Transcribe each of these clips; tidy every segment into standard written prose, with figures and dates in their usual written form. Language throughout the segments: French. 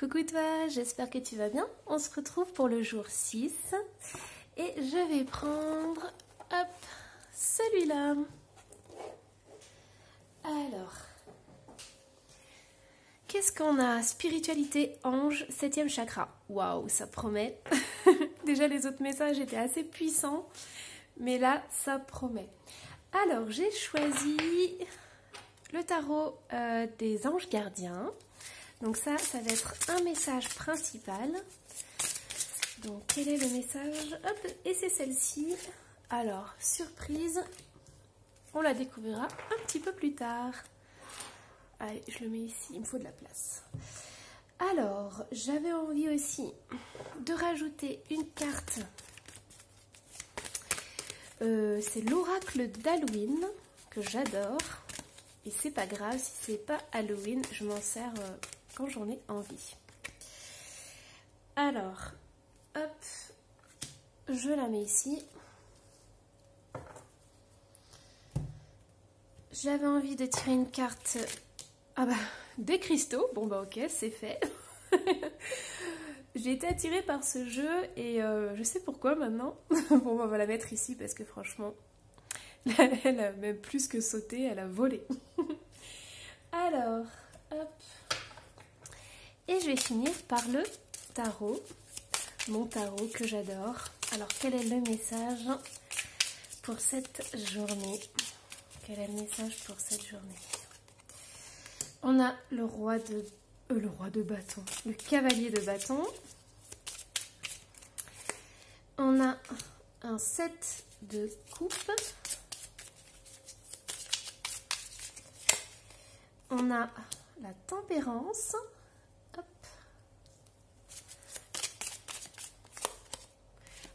Coucou toi, j'espère que tu vas bien. On se retrouve pour le jour 6 et je vais prendre, hop, celui-là. Alors, qu'est-ce qu'on a? Spiritualité, ange, 7e chakra. Waouh, ça promet. Déjà les autres messages étaient assez puissants, mais là, ça promet. Alors, j'ai choisi le tarot des anges gardiens. Donc ça va être un message principal. Donc quel est le message? Hop, et c'est celle-ci. Alors, surprise, on la découvrira un petit peu plus tard. Allez, je le mets ici, il me faut de la place. Alors, j'avais envie aussi de rajouter une carte. C'est l'oracle d'Halloween, que j'adore. Et c'est pas grave, si c'est pas Halloween, je m'en sers quand j'en ai envie. Alors, hop, je la mets ici. J'avais envie de tirer une carte, des cristaux. Bon bah ok, c'est fait. J'ai été attirée par ce jeu et je sais pourquoi maintenant. Bon bah, on va la mettre ici parce que franchement, elle a même plus que sauté, elle a volé. Alors, hop. Et je vais finir par le tarot, mon tarot que j'adore. Alors, quel est le message pour cette journée? Quel est le message pour cette journée? On a le roi de bâton, le cavalier de bâton. On a un 7 de coupe. On a la tempérance. Hop.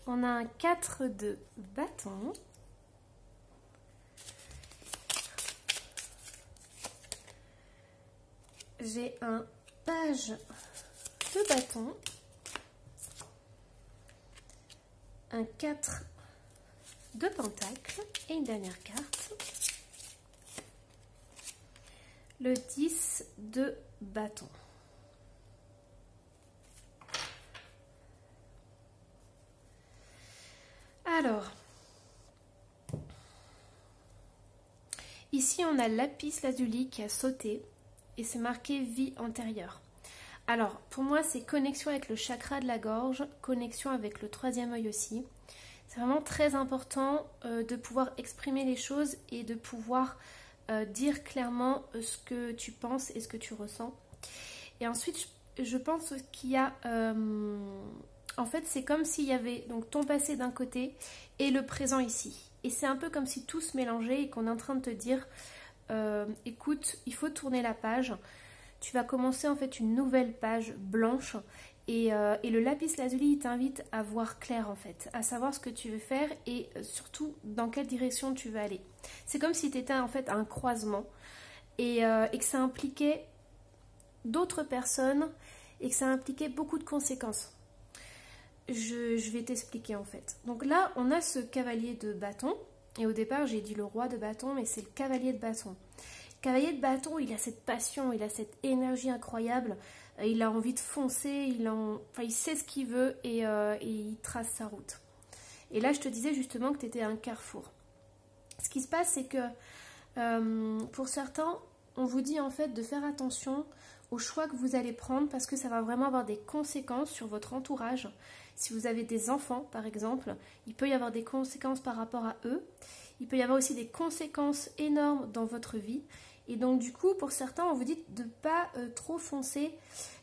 On a un 4 de bâton. J'ai un page de bâton. Un 4 de pentacle. Et une dernière carte. Le 10 de bâton. Alors, ici on a lapis lazuli qui a sauté et c'est marqué vie antérieure. Alors, pour moi, c'est connexion avec le chakra de la gorge, connexion avec le 3e œil aussi. C'est vraiment très important de pouvoir exprimer les choses et de pouvoir dire clairement ce que tu penses et ce que tu ressens. Et ensuite, je pense qu'il y a... en fait, c'est comme s'il y avait donc ton passé d'un côté et le présent ici. Et c'est un peu comme si tout se mélangeait et qu'on est en train de te dire écoute, il faut tourner la page. Tu vas commencer en fait une nouvelle page blanche. Et le lapis lazuli, il t'invite à voir clair en fait, à savoir ce que tu veux faire et surtout dans quelle direction tu veux aller. C'est comme si tu étais en fait à un croisement et que ça impliquait d'autres personnes et que ça impliquait beaucoup de conséquences. Je vais t'expliquer en fait. Donc là, on a ce cavalier de bâton et au départ, j'ai dit le roi de bâton, mais c'est le cavalier de bâton. Le cavalier de bâton, il a cette passion, il a cette énergie incroyable. Il a envie de foncer, il sait ce qu'il veut et il trace sa route. Et là, je te disais justement que tu étais à un carrefour. Ce qui se passe, c'est que pour certains, on vous dit en fait de faire attention aux choix que vous allez prendre parce que ça va vraiment avoir des conséquences sur votre entourage. Si vous avez des enfants, par exemple, il peut y avoir des conséquences par rapport à eux. Il peut y avoir aussi des conséquences énormes dans votre vie. Et donc du coup, pour certains, on vous dit de ne pas trop foncer,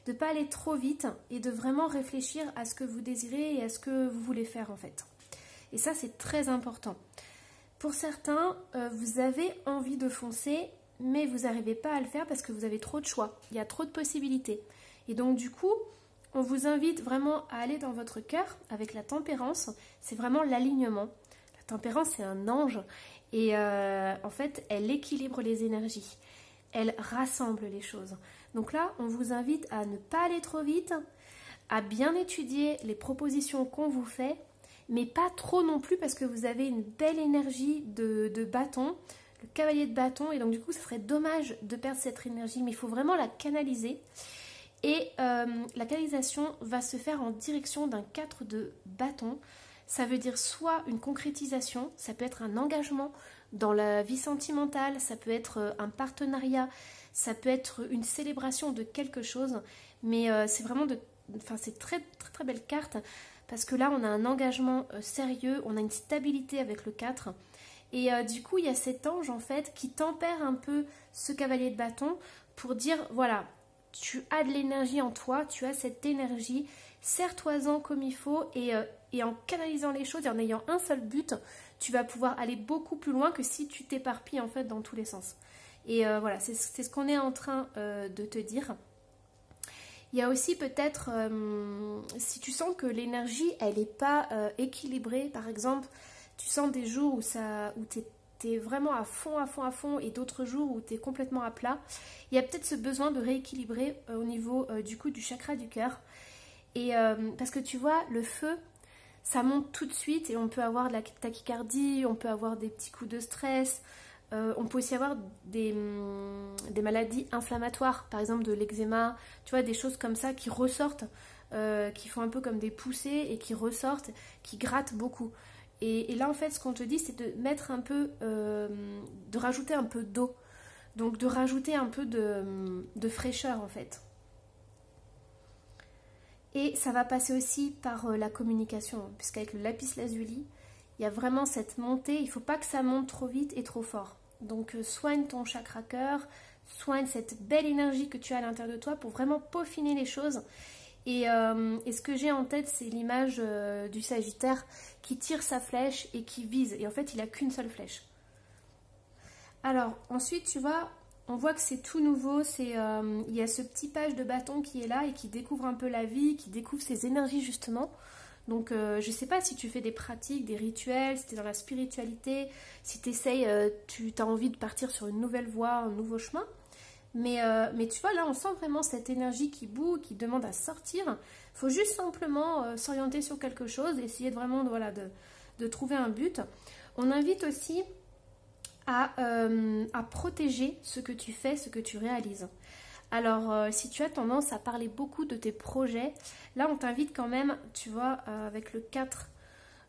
de ne pas aller trop vite et de vraiment réfléchir à ce que vous désirez et à ce que vous voulez faire en fait. Et ça, c'est très important. Pour certains, vous avez envie de foncer, mais vous n'arrivez pas à le faire parce que vous avez trop de choix. Il y a trop de possibilités. Et donc du coup, on vous invite vraiment à aller dans votre cœur avec la tempérance. C'est vraiment l'alignement. La tempérance, c'est un ange. Et en fait, elle équilibre les énergies. Elle rassemble les choses. Donc là, on vous invite à ne pas aller trop vite, à bien étudier les propositions qu'on vous fait, mais pas trop non plus parce que vous avez une belle énergie de bâton, le cavalier de bâton. Et donc du coup, ça serait dommage de perdre cette énergie, mais il faut vraiment la canaliser. Et la canalisation va se faire en direction d'un 4 de bâton. Ça veut dire soit une concrétisation, ça peut être un engagement dans la vie sentimentale, ça peut être un partenariat, ça peut être une célébration de quelque chose. Mais c'est vraiment c'est très, très très belle carte parce que là on a un engagement sérieux, on a une stabilité avec le 4. Et du coup il y a cet ange en fait qui tempère un peu ce cavalier de bâton pour dire voilà, tu as de l'énergie en toi, tu as cette énergie, serre-toi-en comme il faut et en canalisant les choses et en ayant un seul but, tu vas pouvoir aller beaucoup plus loin que si tu t'éparpilles en fait dans tous les sens. Et voilà, c'est ce qu'on est en train de te dire. Il y a aussi peut-être, si tu sens que l'énergie, elle n'est pas équilibrée, par exemple, tu sens des jours où tu es vraiment à fond, et d'autres jours où tu es complètement à plat, il y a peut-être ce besoin de rééquilibrer au niveau du coup du chakra du cœur. Et parce que tu vois, le feu, ça monte tout de suite et on peut avoir de la tachycardie, on peut avoir des petits coups de stress, on peut aussi avoir des maladies inflammatoires, par exemple de l'eczéma, tu vois, des choses comme ça qui ressortent, qui font un peu comme des poussées et qui ressortent, qui grattent beaucoup. Et là, en fait, ce qu'on te dit, c'est de mettre un peu, de rajouter un peu d'eau, donc de rajouter un peu de fraîcheur, en fait. Et ça va passer aussi par la communication, puisqu'avec le lapis lazuli, il y a vraiment cette montée, il ne faut pas que ça monte trop vite et trop fort. Donc soigne ton chakra cœur, soigne cette belle énergie que tu as à l'intérieur de toi pour vraiment peaufiner les choses. Et ce que j'ai en tête, c'est l'image du Sagittaire qui tire sa flèche et qui vise. Et en fait, il n'a qu'une seule flèche. Alors, ensuite, tu vois, on voit que c'est tout nouveau. Il y a ce petit page de bâton qui est là et qui découvre un peu la vie, qui découvre ses énergies justement. Donc, je ne sais pas si tu fais des pratiques, des rituels, si tu es dans la spiritualité, si tu essayes, tu as envie de partir sur une nouvelle voie, un nouveau chemin. Mais tu vois, là, on sent vraiment cette énergie qui bout, qui demande à sortir. Il faut juste simplement s'orienter sur quelque chose, essayer vraiment de trouver un but. On invite aussi à protéger ce que tu fais, ce que tu réalises. Alors, si tu as tendance à parler beaucoup de tes projets, là, on t'invite quand même, tu vois, avec le 4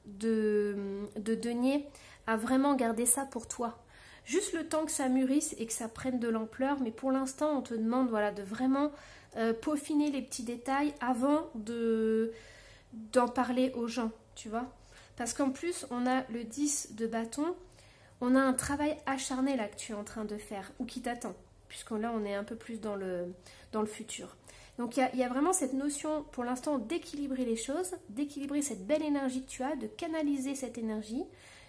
de denier, à vraiment garder ça pour toi. Juste le temps que ça mûrisse et que ça prenne de l'ampleur, mais pour l'instant, on te demande voilà, de vraiment peaufiner les petits détails avant d'en parler aux gens, tu vois. Parce qu'en plus, on a le 10 de bâton, on a un travail acharné là que tu es en train de faire ou qui t'attend, puisque là, on est un peu plus dans le futur. Donc, il y a vraiment cette notion, pour l'instant, d'équilibrer les choses, d'équilibrer cette belle énergie que tu as, de canaliser cette énergie,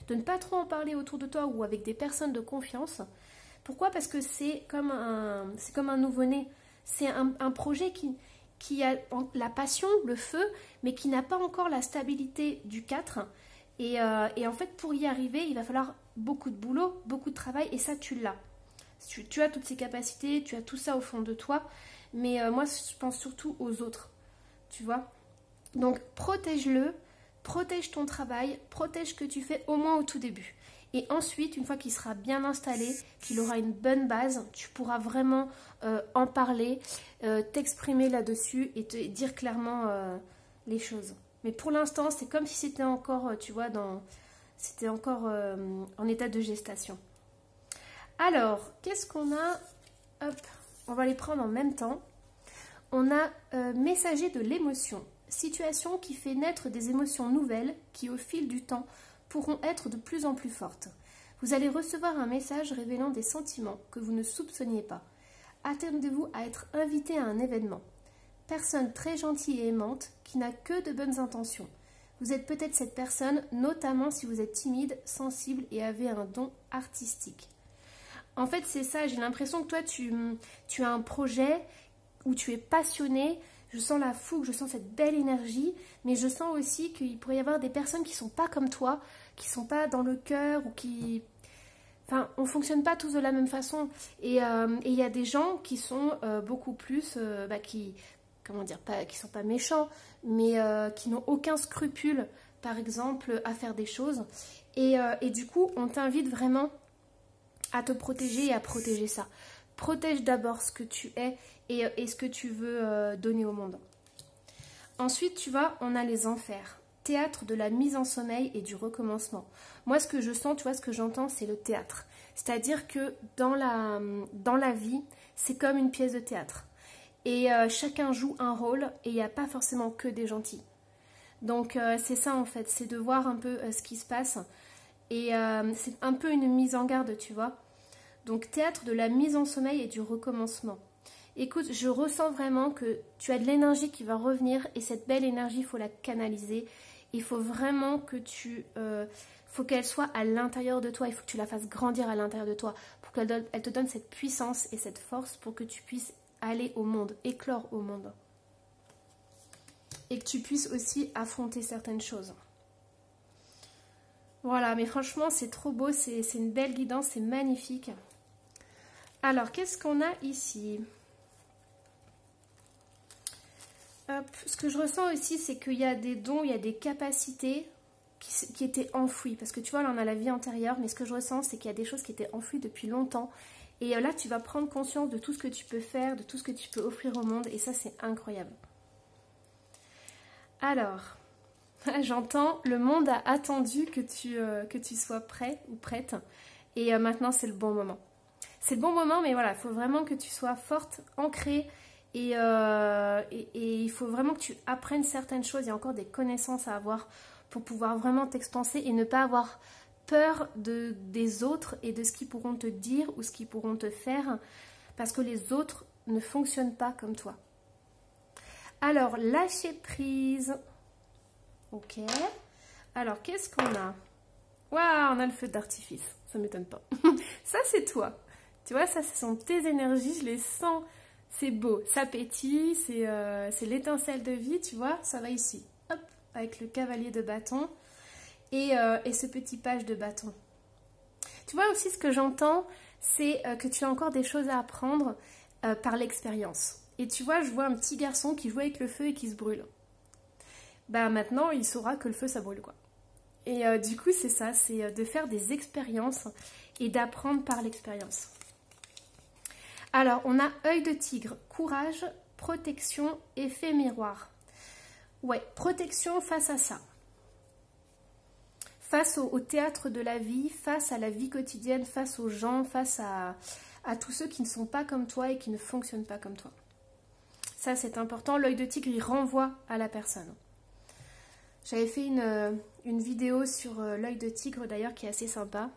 de ne pas trop en parler autour de toi ou avec des personnes de confiance. Pourquoi? Parce que c'est comme un nouveau-né. C'est un projet qui a la passion, le feu, mais qui n'a pas encore la stabilité du 4. Et en fait, pour y arriver, il va falloir beaucoup de boulot, beaucoup de travail, et ça, tu l'as. Tu as toutes ces capacités, tu as tout ça au fond de toi, mais moi, je pense surtout aux autres, tu vois. Donc, protège-le, protège ton travail, protège ce que tu fais au moins au tout début. Et ensuite, une fois qu'il sera bien installé, qu'il aura une bonne base, tu pourras vraiment en parler, t'exprimer là-dessus et te dire clairement les choses. Mais pour l'instant, c'est comme si c'était encore, tu vois, c'était encore en état de gestation. Alors, qu'est-ce qu'on a? Hop, on va les prendre en même temps. On a messager de l'émotion. Situation qui fait naître des émotions nouvelles qui, au fil du temps, pourront être de plus en plus fortes. Vous allez recevoir un message révélant des sentiments que vous ne soupçonniez pas. Attendez-vous à être invité à un événement. Personne très gentille et aimante qui n'a que de bonnes intentions. Vous êtes peut-être cette personne, notamment si vous êtes timide, sensible et avez un don artistique. En fait, c'est ça, j'ai l'impression que toi, tu as un projet où tu es passionné. Je sens la fougue, je sens cette belle énergie, mais je sens aussi qu'il pourrait y avoir des personnes qui ne sont pas comme toi, qui ne sont pas dans le cœur ou qui... Enfin, on ne fonctionne pas tous de la même façon. Et il y a des gens qui sont beaucoup plus... comment dire, qui ne sont pas méchants, mais qui n'ont aucun scrupule, par exemple, à faire des choses. Et du coup, on t'invite vraiment à te protéger et à protéger ça. Protège d'abord ce que tu es et ce que tu veux donner au monde. Ensuite, tu vois, on a les enfers. Théâtre de la mise en sommeil et du recommencement. Moi, ce que je sens, tu vois, ce que j'entends, c'est le théâtre. C'est-à-dire que dans la vie, c'est comme une pièce de théâtre. Et chacun joue un rôle et il n'y a pas forcément que des gentils. Donc, c'est ça en fait, c'est de voir un peu ce qui se passe. Et c'est un peu une mise en garde, tu vois. Donc, théâtre de la mise en sommeil et du recommencement. Écoute, je ressens vraiment que tu as de l'énergie qui va revenir et cette belle énergie, il faut la canaliser. Il faut vraiment que faut qu'elle soit à l'intérieur de toi. Il faut que tu la fasses grandir à l'intérieur de toi pour qu'elle te donne cette puissance et cette force pour que tu puisses aller au monde, éclore au monde. Et que tu puisses aussi affronter certaines choses. Voilà, mais franchement, c'est trop beau. C'est une belle guidance, c'est magnifique. Alors, qu'est-ce qu'on a ici ? Hop. Ce que je ressens aussi, c'est qu'il y a des dons, il y a des capacités qui étaient enfouies. Parce que tu vois, là, on a la vie antérieure, mais ce que je ressens, c'est qu'il y a des choses qui étaient enfouies depuis longtemps. Et là, tu vas prendre conscience de tout ce que tu peux faire, de tout ce que tu peux offrir au monde. Et ça, c'est incroyable. Alors, j'entends, le monde a attendu que tu sois prêt ou prête. Et maintenant, c'est le bon moment. C'est le bon moment, mais voilà, il faut vraiment que tu sois forte, ancrée. Et il faut vraiment que tu apprennes certaines choses. Il y a encore des connaissances à avoir pour pouvoir vraiment t'expanser et ne pas avoir peur des autres et de ce qu'ils pourront te dire ou ce qu'ils pourront te faire. Parce que les autres ne fonctionnent pas comme toi. Alors, lâcher prise. Ok. Alors, qu'est-ce qu'on a? Waouh, on a le feu d'artifice. Ça ne m'étonne pas. Ça, c'est toi. Tu vois, ça, ce sont tes énergies. Je les sens. C'est beau. Ça pétille. C'est l'étincelle de vie, tu vois. Ça va ici. Hop, avec le cavalier de bâton. Et ce petit page de bâton. Tu vois aussi, ce que j'entends, c'est que tu as encore des choses à apprendre par l'expérience. Et tu vois, je vois un petit garçon qui joue avec le feu et qui se brûle. Bah maintenant, il saura que le feu, ça brûle, quoi. Et du coup, c'est ça, c'est de faire des expériences et d'apprendre par l'expérience. Alors, on a œil de tigre, courage, protection, effet miroir. Ouais, protection face à ça. Face au théâtre de la vie, face à la vie quotidienne, face aux gens, face à tous ceux qui ne sont pas comme toi et qui ne fonctionnent pas comme toi. Ça, c'est important. L'œil de tigre, il renvoie à la personne. J'avais fait une vidéo sur l'œil de tigre, d'ailleurs, qui est assez sympa.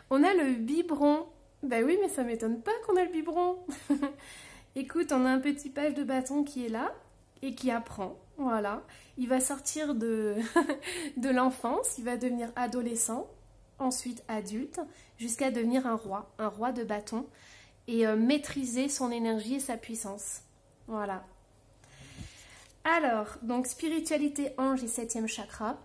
On a le biberon. Ben oui, mais ça ne m'étonne pas qu'on a le biberon. Écoute, on a un petit page de bâton qui est là et qui apprend. Voilà. Il va sortir de l'enfance, il va devenir adolescent, ensuite adulte, jusqu'à devenir un roi de bâton et maîtriser son énergie et sa puissance. Voilà. Alors, donc spiritualité, ange et 7e chakra.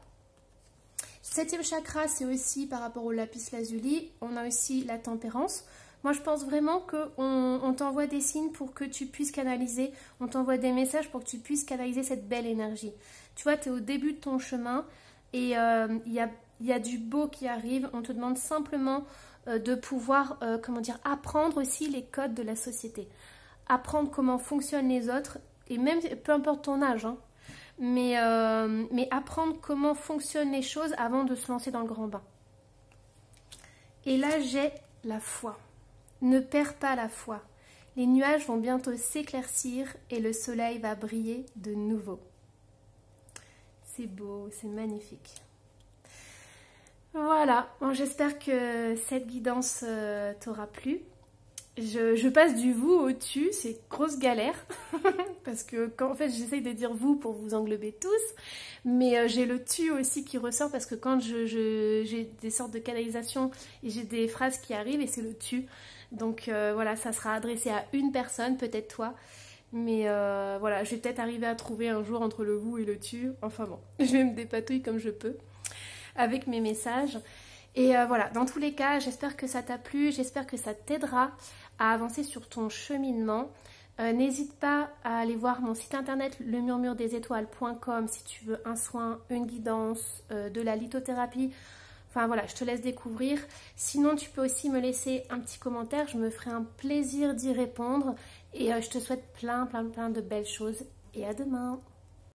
7e chakra, c'est aussi par rapport au lapis lazuli. On a aussi la tempérance. Moi, je pense vraiment qu'on t'envoie des signes pour que tu puisses canaliser. On t'envoie des messages pour que tu puisses canaliser cette belle énergie. Tu vois, tu es au début de ton chemin et il y a du beau qui arrive. On te demande simplement de pouvoir, apprendre aussi les codes de la société. Apprendre comment fonctionnent les autres, et même peu importe ton âge, hein, mais apprendre comment fonctionnent les choses avant de se lancer dans le grand bain. Et là, j'ai la foi. Ne perds pas la foi. Les nuages vont bientôt s'éclaircir et le soleil va briller de nouveau. C'est beau, c'est magnifique. Voilà, bon, j'espère que cette guidance t'aura plu. Je passe du vous au tu, c'est grosse galère, parce que en fait j'essaye de dire vous pour vous englober tous, mais j'ai le tu aussi qui ressort, parce que quand j'ai des sortes de canalisations et j'ai des phrases qui arrivent et c'est le tu, donc voilà, ça sera adressé à une personne, peut-être toi, mais voilà, je vais peut-être arriver à trouver un jour entre le vous et le tu, enfin bon, je vais me dépatouiller comme je peux, avec mes messages. Et voilà, dans tous les cas, j'espère que ça t'a plu, j'espère que ça t'aidera à avancer sur ton cheminement. N'hésite pas à aller voir mon site internet lemurmuredesétoiles.com si tu veux un soin, une guidance, de la lithothérapie. Enfin voilà, je te laisse découvrir. Sinon, tu peux aussi me laisser un petit commentaire, je me ferai un plaisir d'y répondre Et je te souhaite plein de belles choses et à demain.